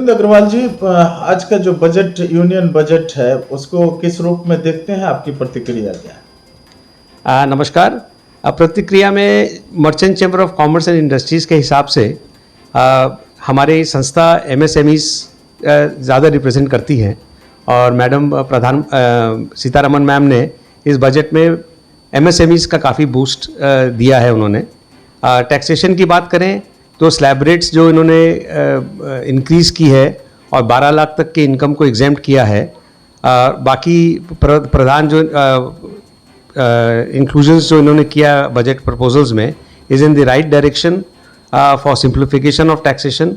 अरविंद अग्रवाल जी, आज का जो बजट, यूनियन बजट है, उसको किस रूप में देखते हैं? आपकी प्रतिक्रिया क्या है? नमस्कार। प्रतिक्रिया में merchant chamber of commerce and industries के हिसाब से हमारी संस्था एमएसएमईज ज़्यादा रिप्रेजेंट करती हैं और मैडम प्रधान सीतारमन मैम ने इस बजट में एमएसएमईज का काफ़ी बूस्ट दिया है उन्होंने। टैक्सेशन की बात करें तो स्लैब रेट्स जो इन्होंने इंक्रीज़ की है और 12 लाख तक के इनकम को एग्जेम्प्ट किया है। बाकी प्रधान जो इंक्लूजन्स जो इन्होंने किया बजट प्रपोजल्स में is in the right direction for simplification of taxation,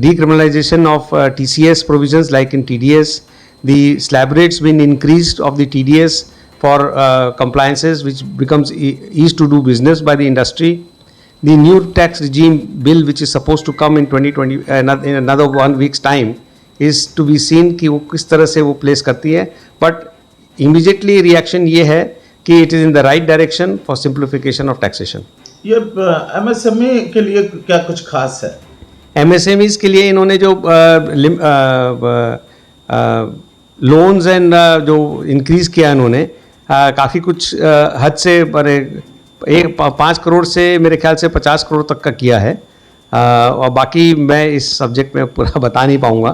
decriminalization of TCS provisions like in TDS, the slab rates been increased of the TDS for compliances which becomes easy to do business by the industry. The new tax regime bill which is supposed to come in 2020 in another 1 week's time is to be seen कि वो किस तरह से वो place करती है, but immediately reaction ये है कि it is in the right direction for simplification of taxation. ये एमएसएमई के लिए क्या कुछ खास है? एमएसएमईज के लिए इन्होंने जो लोन्स एंड जो इंक्रीज़ किया इन्होंने काफ़ी कुछ हद से बड़े 5 करोड़ से मेरे ख्याल से 50 करोड़ तक का किया है। और बाकी मैं इस सब्जेक्ट में पूरा बता नहीं पाऊँगा,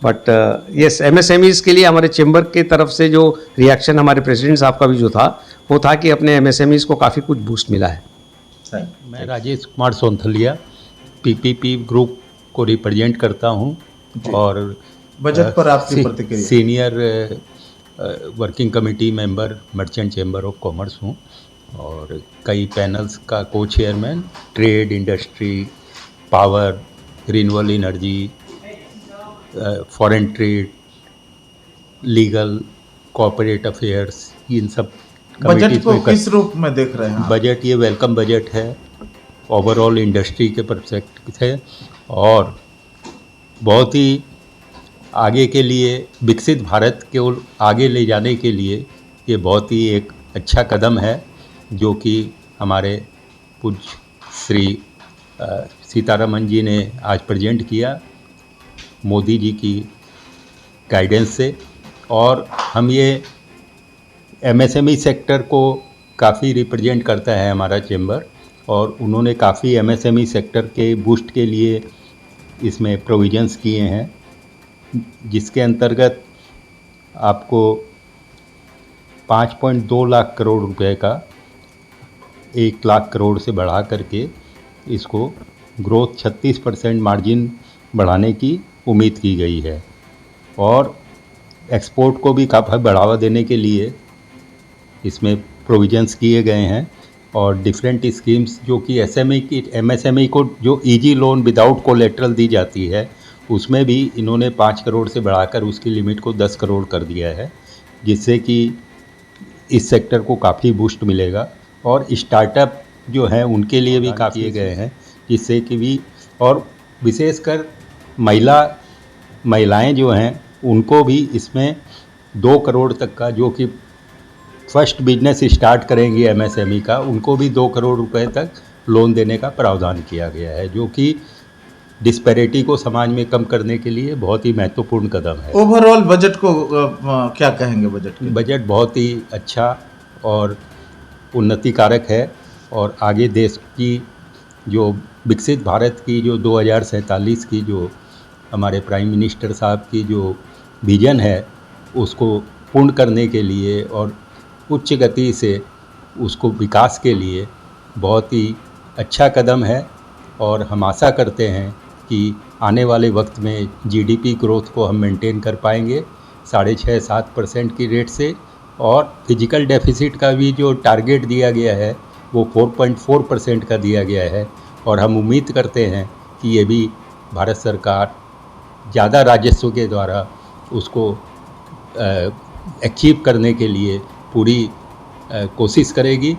बट यस एमएसएमईज के लिए हमारे चेंबर की तरफ से जो रिएक्शन हमारे प्रेसिडेंट साहब का भी जो था वो था कि अपने एमएसएमईज को काफ़ी कुछ बूस्ट मिला है। मैं राजेश कुमार सोंथलिया पीपीपी ग्रुप को रिप्रेजेंट करता हूं और बजट पर आपकी प्रतिक्रिया? Senior working committee member merchant chamber of commerce हूं और कई पैनल्स का को chairman, trade, industry, power, renewable energy, foreign trade, legal, corporate affairs, इन सब बजट को किस रूप में देख रहे हैं? बजट ये वेलकम बजट है, ओवरऑल इंडस्ट्री के परस्पेक्टिव से और बहुत ही आगे के लिए विकसित भारत को आगे ले जाने के लिए ये बहुत ही एक अच्छा कदम है जो कि हमारे पूज्य श्री सीतारमन जी ने आज प्रेजेंट किया मोदी जी की गाइडेंस से। और हम ये एमएसएमई सेक्टर को काफ़ी रिप्रेजेंट करता है हमारा चेंबर और उन्होंने काफ़ी एमएसएमई सेक्टर के बूस्ट के लिए इसमें प्रोविजंस किए हैं, जिसके अंतर्गत आपको 5.2 लाख करोड़ रुपए का 1 लाख करोड़ से बढ़ा करके इसको ग्रोथ 36% मार्जिन बढ़ाने की उम्मीद की गई है और एक्सपोर्ट को भी काफ़ी बढ़ावा देने के लिए इसमें प्रोविजंस किए गए हैं और डिफरेंट स्कीम्स जो कि एमएसएमई को जो इजी लोन विदाउट कोलेटरल दी जाती है उसमें भी इन्होंने 5 करोड़ से बढ़ाकर उसकी लिमिट को 10 करोड़ कर दिया है, जिससे कि इस सेक्टर को काफ़ी बूस्ट मिलेगा और स्टार्टअप जो हैं उनके लिए भी काफ़ी किए गए हैं, जिससे कि भी और विशेषकर महिलाएं जो हैं उनको भी इसमें 2 करोड़ तक का, जो कि फर्स्ट बिजनेस स्टार्ट करेंगे एमएसएमई का, उनको भी 2 करोड़ रुपए तक लोन देने का प्रावधान किया गया है, जो कि डिस्पैरिटी को समाज में कम करने के लिए बहुत ही महत्वपूर्ण कदम है। ओवरऑल बजट को क्या कहेंगे? बजट बहुत ही अच्छा और उन्नति कारक है और आगे देश की जो विकसित भारत की जो 2047 की जो हमारे प्राइम मिनिस्टर साहब की जो विजन है उसको पूर्ण करने के लिए और उच्च गति से उसको विकास के लिए बहुत ही अच्छा कदम है और हम आशा करते हैं कि आने वाले वक्त में जीडीपी ग्रोथ को हम मेंटेन कर पाएंगे 6.5-7% की रेट से और फिजिकल डेफिसिट का भी जो टारगेट दिया गया है वो 4.4% का दिया गया है और हम उम्मीद करते हैं कि ये भी भारत सरकार ज़्यादा राजस्व के द्वारा उसको अचीव करने के लिए पूरी कोशिश करेगी,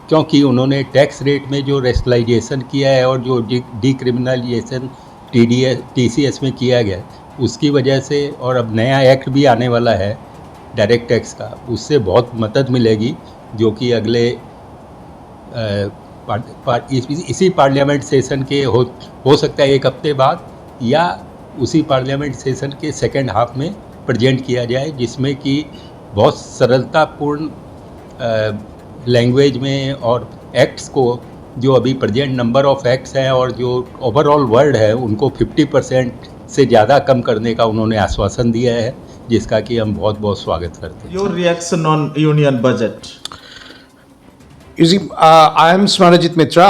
क्योंकि उन्होंने टैक्स रेट में जो रेशनलाइजेशन किया है और जो डिक्रिमिनलाइजेशन TCS में किया गया उसकी वजह से, और अब नया एक्ट भी आने वाला है डायरेक्ट टैक्स का, उससे बहुत मदद मिलेगी, जो कि अगले इसी पार्लियामेंट सेशन के हो सकता है 1 हफ्ते बाद या उसी पार्लियामेंट सेशन के सेकेंड हाफ में प्रेजेंट किया जाए, जिसमें कि बहुत सरलतापूर्ण लैंग्वेज में और एक्ट्स को, जो अभी प्रेजेंट नंबर ऑफ एक्ट्स हैं और जो ओवरऑल वर्ड है, उनको 50% से ज़्यादा कम करने का उन्होंने आश्वासन दिया है, जिसका कि हम बहुत बहुत स्वागत करते हैं। Your reaction on union budget? You see, I am Smarajit Mitra.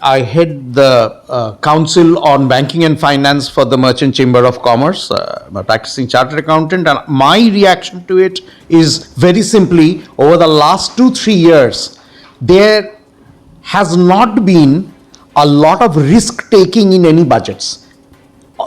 I head the Council on Banking and Finance for the Merchant Chamber of Commerce. I'm a practicing chartered accountant, and my reaction to it is very simply, over the last 2-3 years, there has not been a lot of risk taking in any budgets.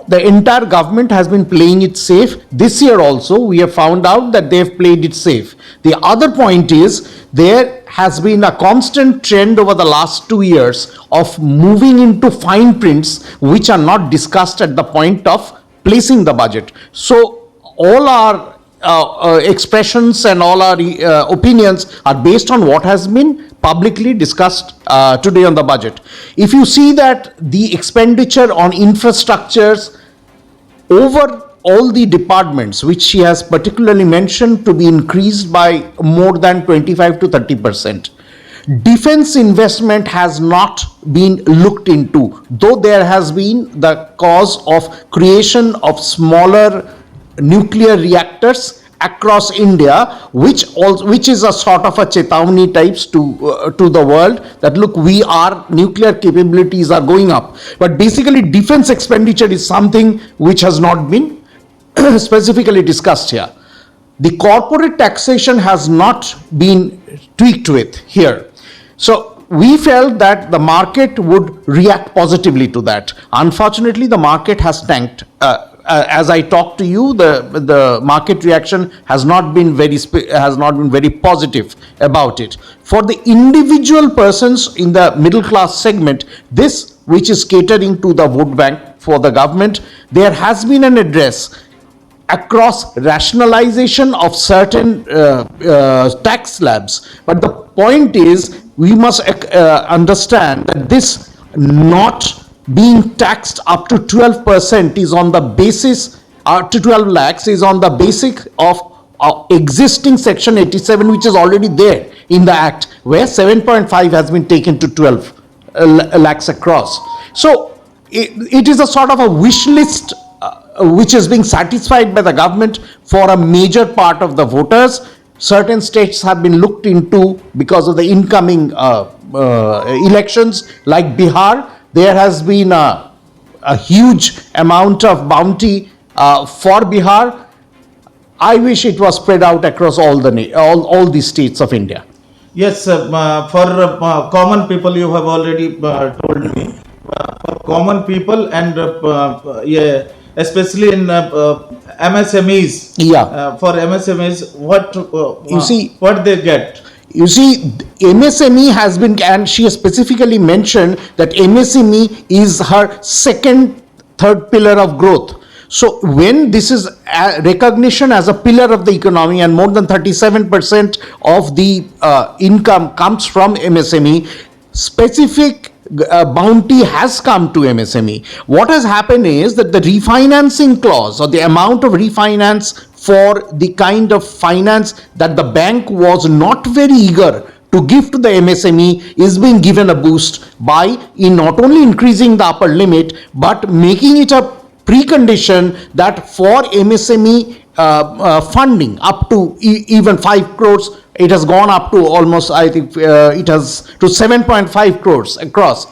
The entire government has been playing it safe. This year also, we have found out that they have played it safe. The other point is, there has been a constant trend over the last 2 years of moving into fine prints which are not discussed at the point of placing the budget. So, all our expressions and all our opinions are based on what has been publicly discussed today on the budget. If you see that the expenditure on infrastructures over all the departments, which she has particularly mentioned to be increased by more than 25 to 30%. Defense investment has not been looked into, though there has been the cause of creation of smaller nuclear reactors across India, which is a sort of a Chetavani types to the world that look, our nuclear capabilities are going up. But basically, defense expenditure is something which has not been specifically discussed here. The corporate taxation has not been tweaked with here. So we felt that the market would react positively to that. Unfortunately, the market has tanked. As I talk to you, the market reaction has not been very positive about it. For the individual persons in the middle class segment, this which is catering to the vote bank for the government, there has been an address across rationalization of certain tax slabs. But the point is, we must understand that this not being taxed up to 12% is on the basis, to 12 lakhs is on the basic of existing section 87, which is already there in the act, where 7.5 has been taken to 12 lakhs across. So it is a sort of a wish list which is being satisfied by the government for a major part of the voters. Certain states have been looked into because of the incoming elections, like Bihar. There has been a huge amount of bounty for Bihar. I wish it was spread out across all the states of India. Yes, for common people, you have already told me. For common people and yeah, especially in MSMEs. Yeah. For MSMEs, You see, what they get? You see, MSME has been, and she has specifically mentioned that MSME is her third pillar of growth. So when this is a recognition as a pillar of the economy, and more than 37% of the income comes from MSME, specific bounty has come to MSME. What has happened is that the refinancing clause, or the amount of refinance for the kind of finance that the bank was not very eager to give to the MSME, is being given a boost by not only increasing the upper limit, but making it a precondition that for MSME funding up to even 5 crores, it has gone up to almost, I think it has to 7.5 crores across.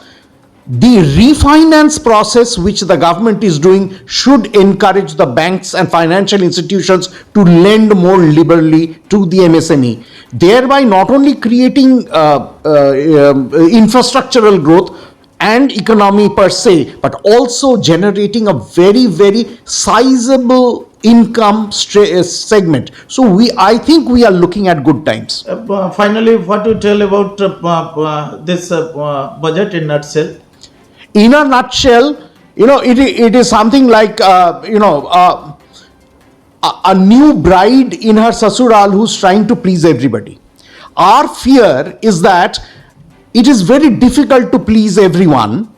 The refinance process which the government is doing should encourage the banks and financial institutions to lend more liberally to the MSME, thereby not only creating infrastructural growth and economy per se, but also generating a very, very sizable income segment. So I think we are looking at good times. Finally, what you tell about this budget in nutshell? In a nutshell, it is something like, a new bride in her sasural who's trying to please everybody. Our fear is that it is very difficult to please everyone,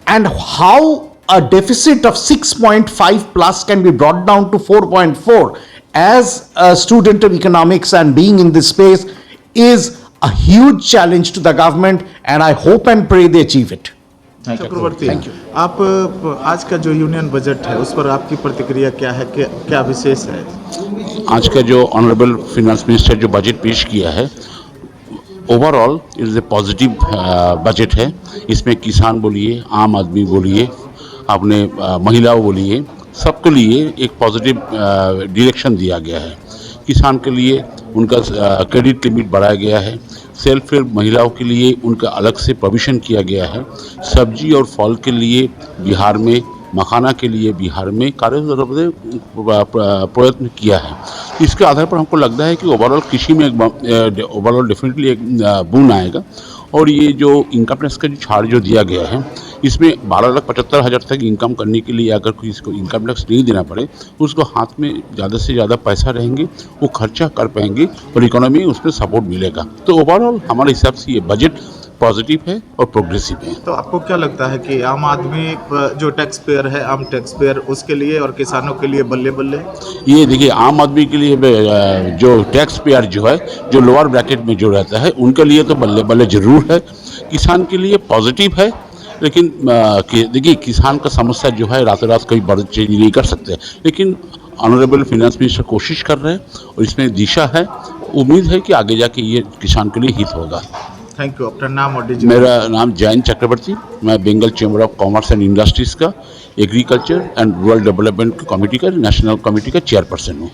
and how a deficit of 6.5 plus can be brought down to 4.4 as a student of economics and being in this space is a huge challenge to the government, and I hope and pray they achieve it. चक्रवर्ती, आप आज का जो union budget है उस पर आपकी प्रतिक्रिया क्या है, क्या विशेष है? आज का जो ऑनरेबल फाइनेंस मिनिस्टर जो बजट पेश किया है, overall it is a positive budget है। इसमें किसान बोलिए, आम आदमी बोलिए, अपने महिलाओं बोलिए, सबके लिए एक पॉजिटिव डायरेक्शन दिया गया है। किसान के लिए उनका क्रेडिट लिमिट बढ़ाया गया है, सेल्फ हेल्प महिलाओं के लिए उनका अलग से प्रोविज़न किया गया है, सब्जी और फल के लिए बिहार में, मखाना के लिए बिहार में प्रयत्न किया है। इसके आधार पर हमको लगता है कि ओवरऑल कृषि में ओवरऑल डेफिनेटली एक बून आएगा। और ये जो इनकम टैक्स का जो छाड़ जो दिया गया है, इसमें 12,75,000 तक इनकम करने के लिए अगर कोई इसको इनकम टैक्स नहीं देना पड़े, उसको हाथ में ज़्यादा से ज़्यादा पैसा रहेंगे, वो खर्चा कर पाएंगे और इकोनॉमी उसमें सपोर्ट मिलेगा। तो ओवरऑल हमारे हिसाब से ये बजट पॉजिटिव है और प्रोग्रेसिव है। तो आपको क्या लगता है कि आम आदमी जो टैक्स पेयर है, आम टैक्स पेयर, उसके लिए और किसानों के लिए बल्ले बल्ले? ये देखिए, आम आदमी के लिए जो टैक्स पेयर जो है, जो लोअर ब्रैकेट में जो रहता है, उनके लिए तो बल्ले बल्ले जरूर है। किसान के लिए पॉजिटिव है, लेकिन देखिए किसान का समस्या जो है रातों रात कोई बड़ा चेंज नहीं कर सकते, लेकिन ऑनरेबल फाइनेंस मिनिस्टर कोशिश कर रहे हैं और इसमें दिशा है। उम्मीद है कि आगे जाके ये किसान के लिए हित होगा। Thank you. अपना नाम और डिजिटल? मेरा नाम जयंत चक्रवर्ती, मैं Bengal chamber of commerce and industries का agriculture and rural development committee का, नेशनल कमेटी का चेयरपर्सन हूँ।